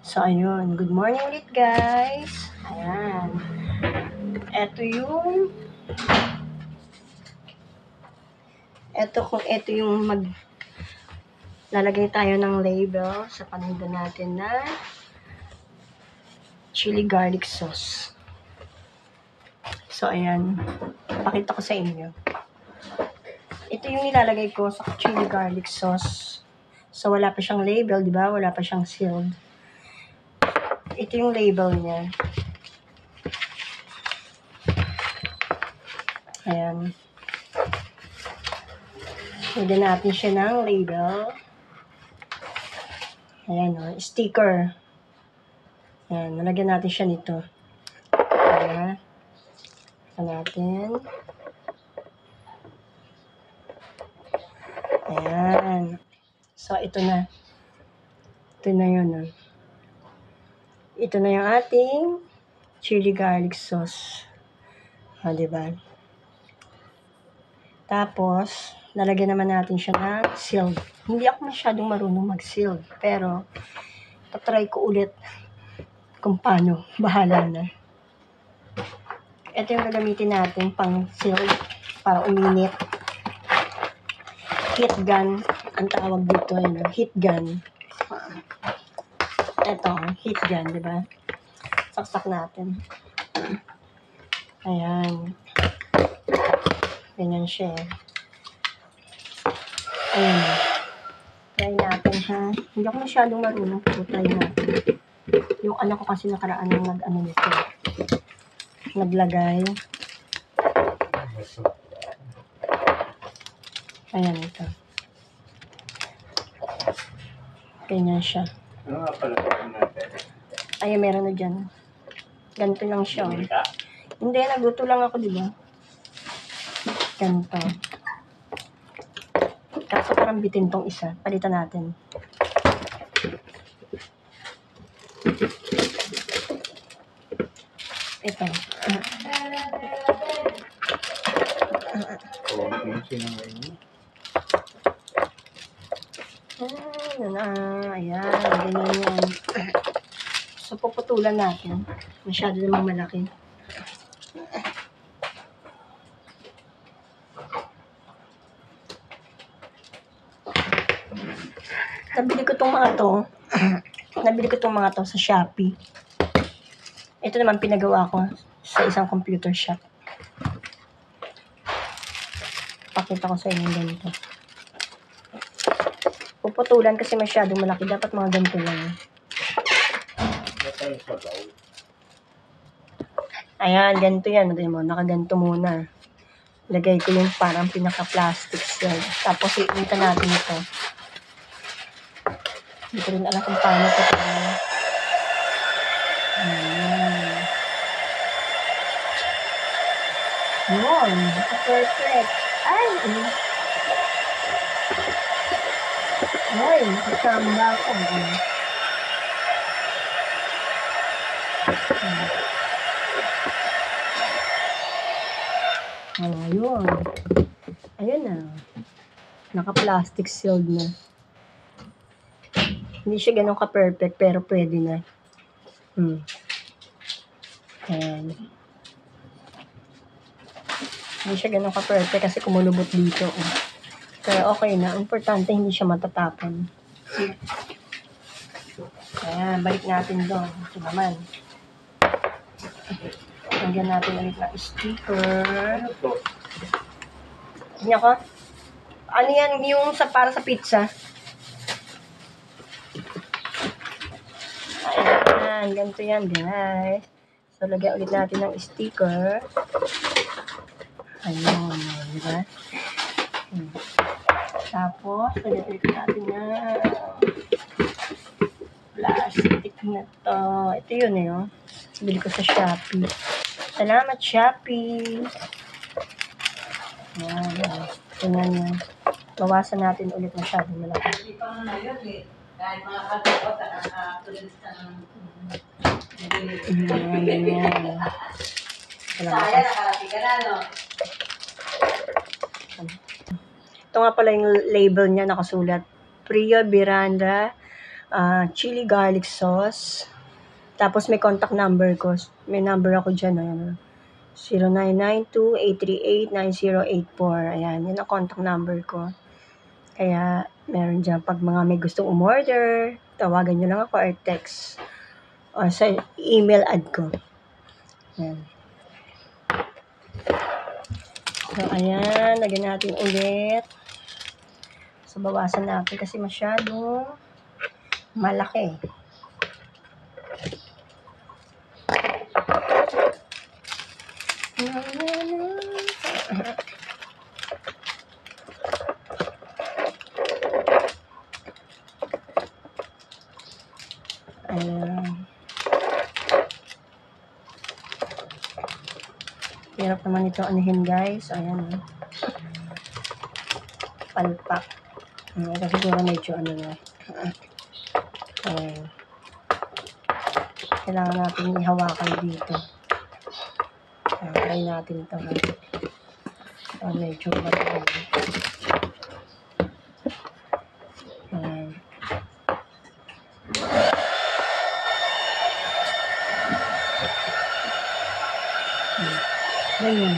So, ayun. Good morning ulit, guys. Ayan. Ito yung lalagay tayo ng label sa paninda natin na chili garlic sauce. So, ayan. Pakita ko sa inyo. Ito yung nilalagay ko sa chili garlic sauce. So, wala pa siyang label, di ba? Wala pa siyang sealed. Ito yung label niya. Ayan. Lagyan natin siya ng label. Ayan o, sticker. Ayan, nalagyan natin siya nito. Ayan. Ayan natin. Ayan. So, ito na. Ito na yun. Oh. Ito na yung ating chili garlic sauce. O, diba? Tapos, nalagyan naman natin siya ng sealed. Hindi ako masyadong marunong mag-sealed. Pero, patry ko ulit kung paano. Bahala na. Ito yung gagamitin natin pang sealed para uminit. Heat gun. Ang tawag dito yun. Heat gun. Ito, heat gun, diba? Saksak natin. Ayan. Ganyan siya. Ayan. Try natin, ha? Hindi ako masyadong marunong, pero try natin. Yung anak ko kasi nakaraan ng nag-ano nito. Naglagay. Ayan, ito. Ganyan siya. Ano nga pala natin? Ay, meron na dyan. Ganito lang siya. Oh. Hindi, nagluto lang ako, di ba? Ganito. Kaso parang bitin tong isa. Palitan natin. Ito. Ayan. Ganyan yan. So, puputulan natin. Masyado namang malaki. Nabili ko tong mga to sa Shopee. Ito naman pinagawa ko sa isang computer shop. Pakita ko sa inyo ganito. Puputulan kasi masyadong malaki. Dapat mga ganito lang. Ayan, ganito yan. Nakaganto muna. Lagay ko yung parang pinaka-plastic yan. Tapos iinitan natin ito. Hindi ko rin alam kung paano ito. Ayan. Yun. Perfect. Ay! Ay, nakasamba ako. Ayun. Ayun na. Naka-plastic sealed na. Hindi siya ganun ka-perfect, pero pwede na. Ayan. Hindi siya ganun ka-perfect kasi kumulubot dito. Pero okay na. Importante hindi siya matatapon. Ayan, balik natin doon. Ito naman. Lagyan natin ulit ng sticker. Tignan ko. Ano yan? Yung para sa pizza. Ayan. Ganito yan, guys. So, lagyan ulit natin ng sticker. Ayun. Diba? Tapos, lagyan ulit natin na plastic na to. Ito yun eh, oh. Bili ko sa Shopee. Salamat, Shopee. Ayan. Tingnan nyo. Bawasan natin ulit masyadong malaki. Hindi pa na yun eh. Kahit mga katakot, nakakapulis ka ng Ganyan. saya, nakarating ka na, no? Ito nga pala yung label niya nakasulat. Priya Miranda chili garlic sauce. Tapos may contact number ko. May number ako dyan. 0992-838-9084. Ayan, yun ang contact number ko. Kaya, meron dyan. Pag mga may gustong umorder, tawagan nyo lang ako or text. O sa email ad ko. Ayan. So, ayan. Lagyan natin ulit. So, bawasan natin kasi masyadong malaki. Ayan. Hirap naman ito anuhin, guys. Ayan. Palpak. Ito siguro medyo ano na. Ayan. Kailangan natin ihawakan dito. Try natin ito. Medyo matulog. Ayan. Ganyan.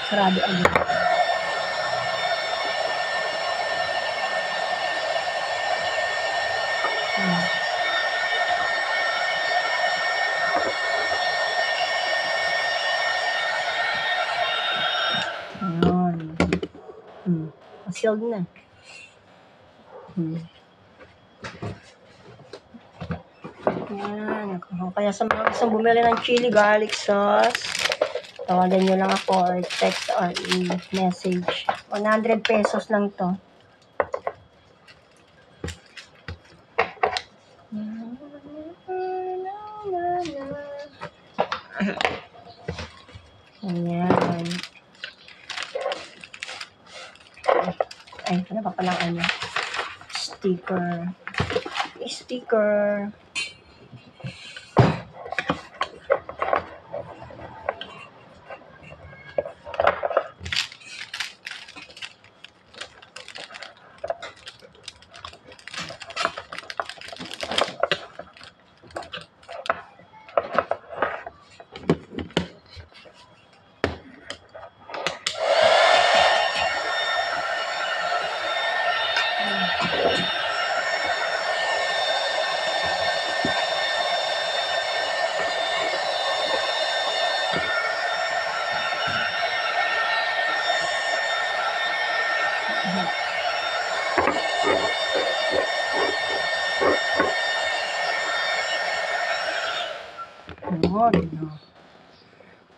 Sarado agad. Ayan. Sealed na. Ayan. Kaya sa mga gustong bumili ng chili garlic sauce, tawagan nyo lang ako or text or message. 100 pesos lang to. Ayan. Ay, ano pa palang ano? Sticker. Sticker.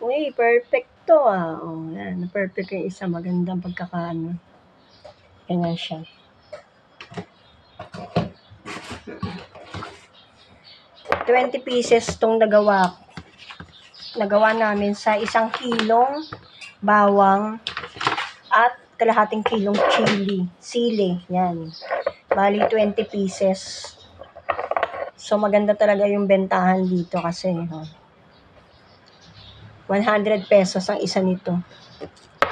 Uy, perfect to ah. Oh, yan. Perfect yung isa. Magandang pagkakaano. Ganyan siya. $20 tong nagawa namin sa 1 kilong bawang at kalahating kilong sili. Yan. Bali, 20 pieces. So, maganda talaga yung bentahan dito kasi 100 pesos ang isa nito.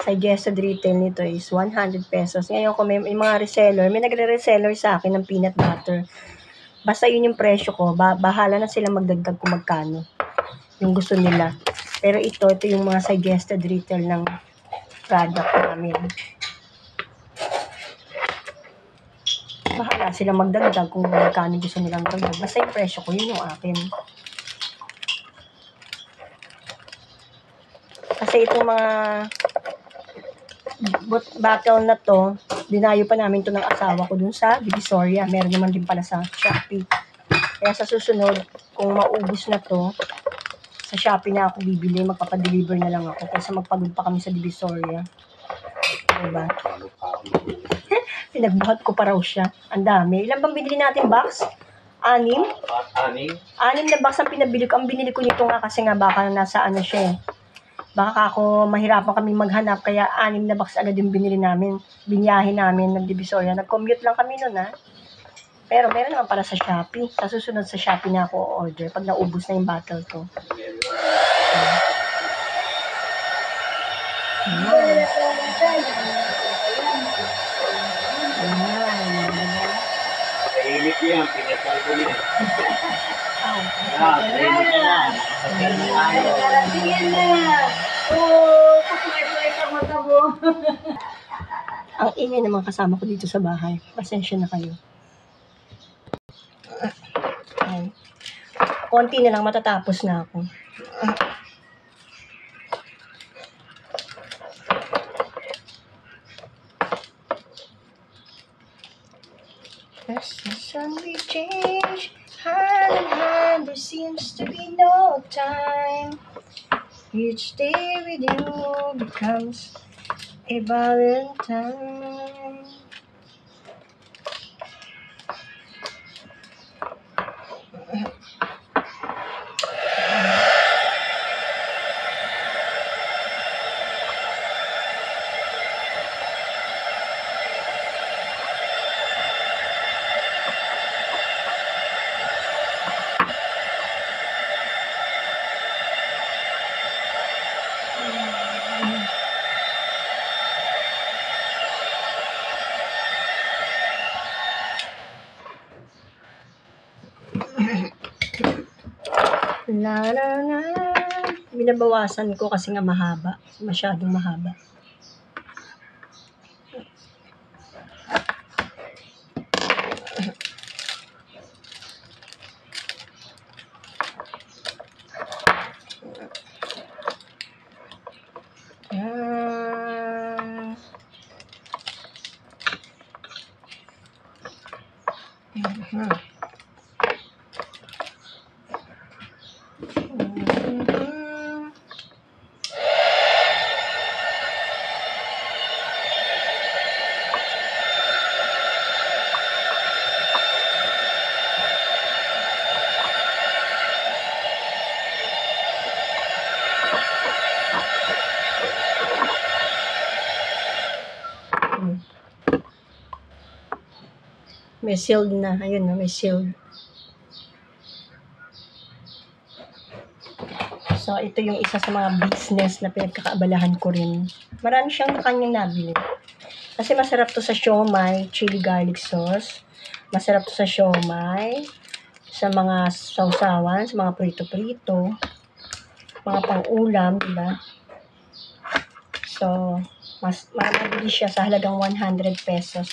Suggested retail nito is 100 pesos. Ngayon, kung may mga reseller, may nagre-reseller sa akin ng peanut butter. Basta yun yung presyo ko. Bahala na sila magdagdag kung magkano yung gusto nila. Pero ito yung mga suggested retail ng product namin. Bahala sila magdagdag kung magkano gusto nilang dagdag. Basta yung presyo ko, yun yung akin. Kasi itong mga bottle na to, dinayo pa namin to ng asawa ko dun sa Divisoria. Meron naman din pala sa Shopee. Kaya sa susunod, kung maubos na to, sa Shopee na ako bibili, magpapadeliver na lang ako. Kasi magpagod pa kami sa Divisoria. Diba? Pinagbuhat ko pa raw siya. Ang dami. Ilan bang binili natin box? 6? 6 na box ang pinabili ko. Ang binili ko nito nga kasi nga baka nasa ano siya eh. Baka ako mahirapan kami maghanap kaya 6 na box agad yung binili namin. Binyahe namin ng Divisoria. Nag-commute lang kami nun ha. Pero meron naman para sa Shopee. Sa susunod sa Shopee na ako order pag naubos na yung bottle ko. Mainit Yan, pinasal ko niya. Ow. Pwede ka na. Nakasal na tayo. Sige na. Oh, kukulay-kulay ka mata mo. Ang ingay ng mga kasama ko dito sa bahay. Pasensya na kayo. Ayan. Konti na lang matatapos na ako. As the sun we change, hand in hand, there seems to be no time. Each day with you becomes a Valentine. La la la. Binabawasan ko kasi nga mahaba. Masyadong mahaba. Ah. Mhm. Mhm. May sealed na. Ayun na, may sealed. So, ito yung isa sa mga business na pinagkakaabalahan ko rin. Marami siyang kanyang nabili. Kasi masarap to sa siomai, chili garlic sauce. Masarap to sa siomai, sa mga sausawan, sa mga prito-prito, mga pang-ulam, diba? So, mabili siya sa halagang 100 pesos.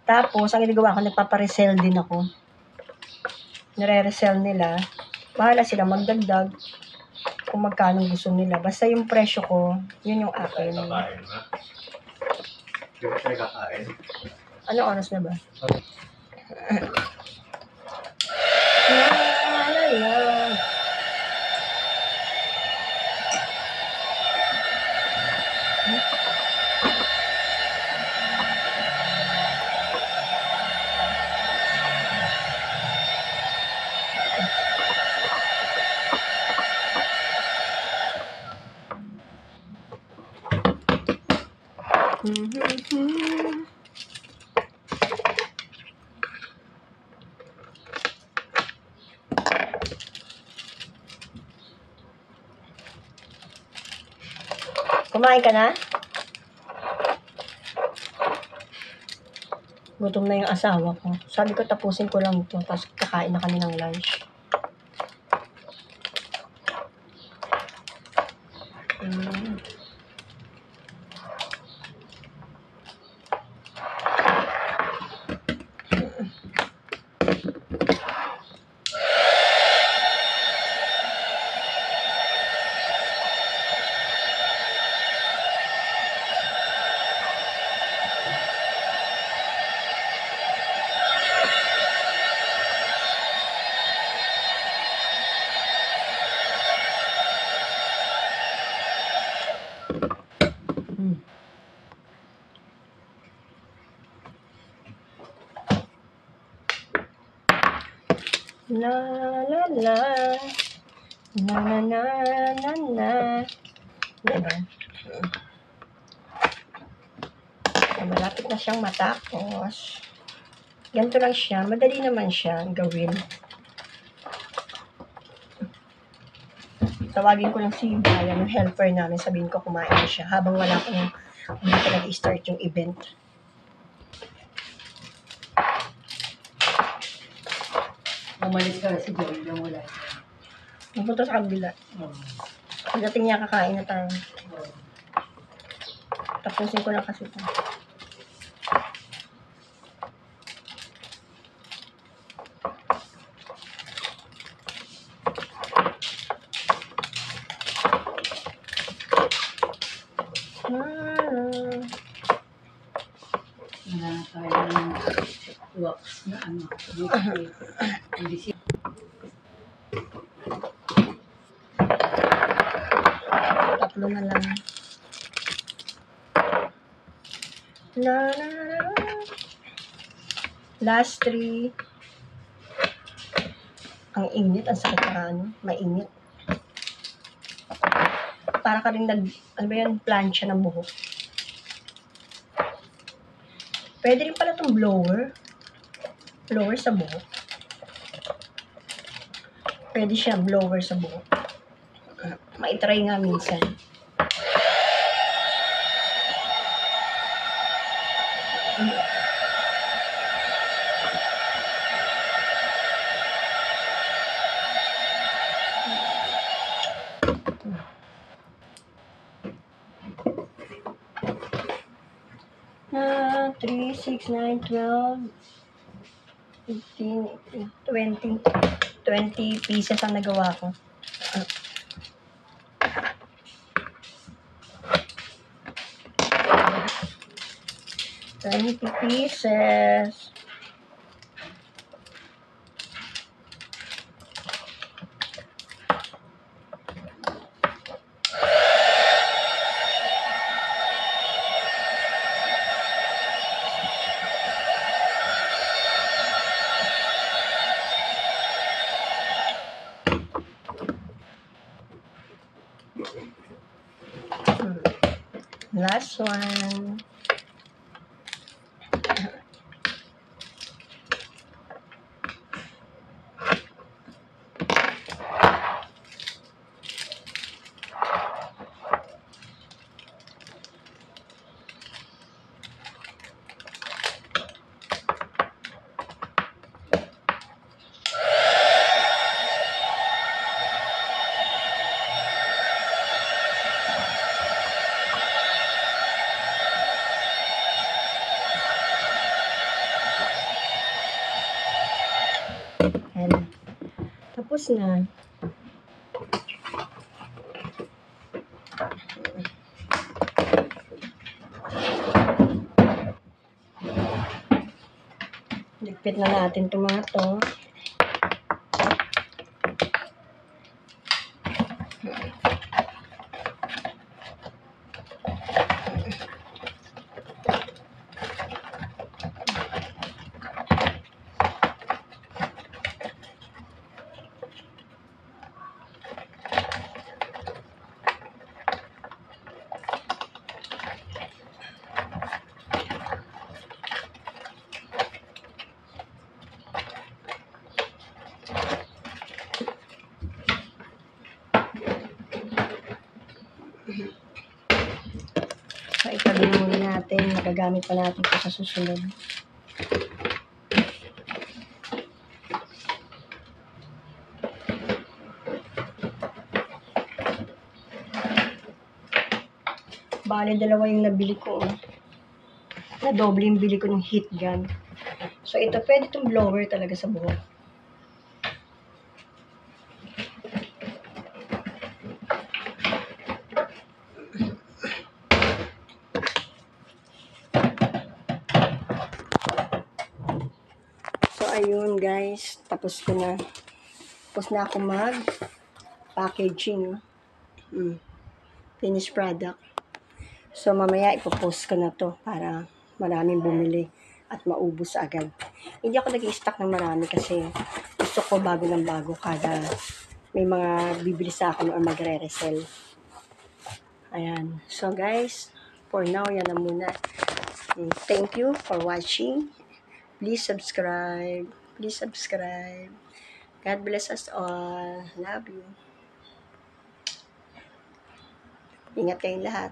Tapos, ang ginagawa ko, nagpaparesell din ako. Nire-resell nila. Bahala sila magdagdag kung magkano gusto nila. Basta yung presyo ko, yun yung akin. Kakain na. Di ba tayo kakain? Ano oras na ba? Kumain ka na? Gutom na yung asawa ko. Sabi ko tapusin ko lang ito, tapos kakain na kami ng lunch. La la la. Na na na na na. Diba? Malapit na siyang matapos. Ganito lang siya. Madali naman siya gawin. Tawagin ko lang si Brian, yung helper namin. Sabihin ko kumain na siya habang wala ko hindi pa nag-start yung event. umalis ka si Joey, yung wala. Napunta sa kabila. Pagdating niya, kakain na tayo. Tapusin ko lang kasi ito. Wala na tayo ng wax na ano. Hindi Tatlo na lang. La, la, la, la. Last 3. Ang init, ang sakit na ano, mainit. Para ka rin ano ba yan, plancha ng buhok. Pwede rin pala itong blower. Blower sa buhok. Pwede siya blower sa buhok. Maitry nga minsan. Na 3, 6, 9, 12, 15, 20. 20 pieces ang nagawa ko. 20 pieces. Last one. And tapos na. Ligpit na natin itong mga to. So, itabi muna natin. Magagamit pa natin ito sa susunod. Bale, dalawa yung nabili ko. Na doble yung bili ko ng heat gun. So, ito pwede itong blower talaga sa buhok. So, ayun guys. Tapos ko na. Tapos na ako mag-packaging. Finished product. So, mamaya ipopost ko na to para maraming bumili at maubos agad. Hindi ako nag-i-stock ng marami kasi gusto ko bago ng bago kada may mga bibili sa akin o magre-resell. Ayan. So, guys, for now, yan na muna. Thank you for watching. Please subscribe. Please subscribe. God bless us all. Love you. Ingat kayong lahat.